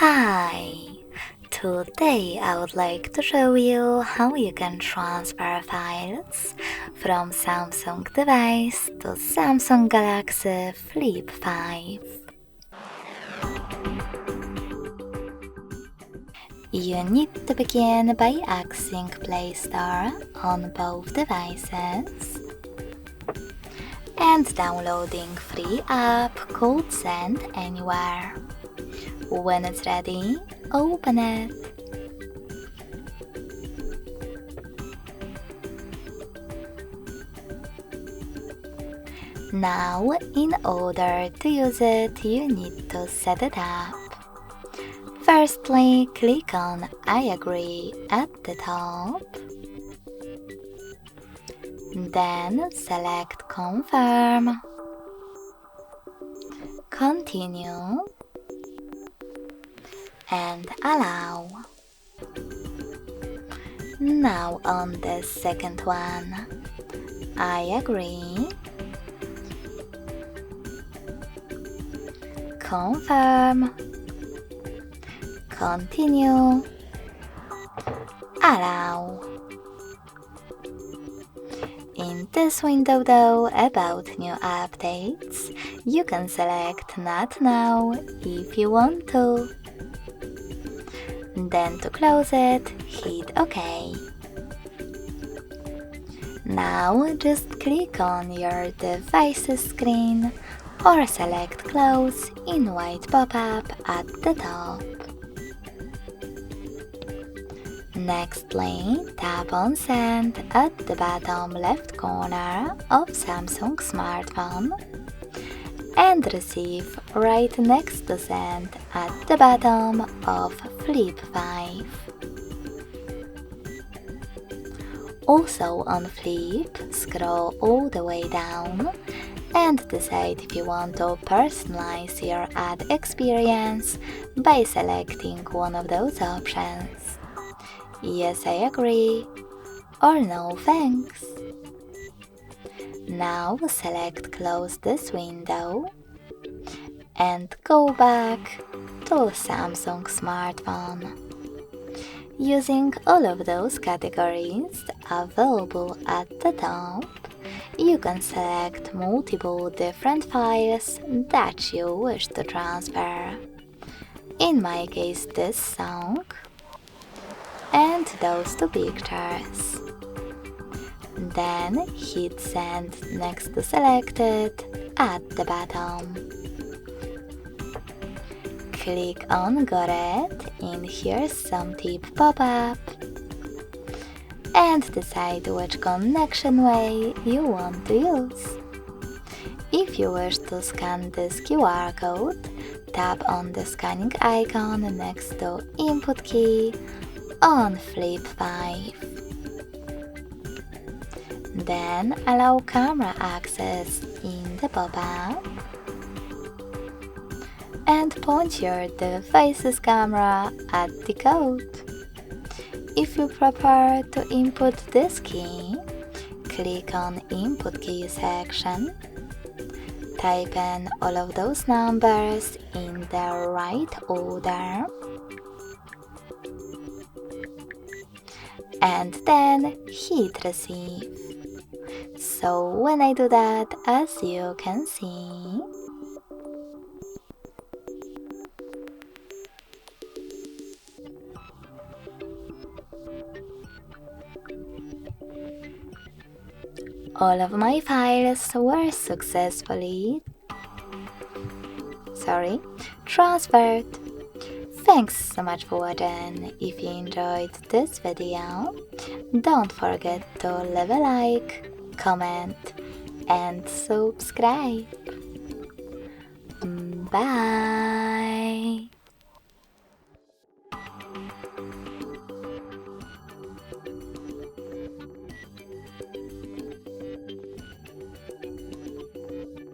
Hi! Today I would like to show you how you can transfer files from Samsung device to Samsung Galaxy Flip 5. You need to begin by accessing Play Store on both devices and downloading free app called Send Anywhere. When it's ready, open it. Now, in order to use it, you need to set it up. Firstly, click on I agree at the top. Then select Confirm, Continue, and Allow. Now on the second one, I agree, Confirm, Continue, Allow. In this window though, about new updates, you can select Not Now if you want to. Then to close it, hit OK. Now just click on your device's screen or select Close in white pop-up at the top. Nextly, tap on Send at the bottom left corner of Samsung smartphone and receive right next to Send at the bottom of Flip 5. Also on Flip, scroll all the way down and decide if you want to personalize your ad experience by selecting one of those options. Yes, I agree, or no thanks. Now select Close this window and go back to Samsung smartphone. Using all of those categories available at the top, you can select multiple different files that you wish to transfer. In my case, this song and those two pictures. Then hit Send next to Selected at the bottom. Click on Got it in Here's Some Tip pop-up and decide which connection way you want to use. If you wish to scan this QR code, tap on the scanning icon next to Input key on Flip 5. Then allow camera access in the pop-up and point your device's camera at the code. If you prefer to input this key, click on Input key section, type in all of those numbers in the right order, and then hit Receive. So when I do that, as you can see, all of my files were successfully transferred. Thanks so much for watching. If you enjoyed this video, don't forget to leave a like, comment and subscribe. Bye!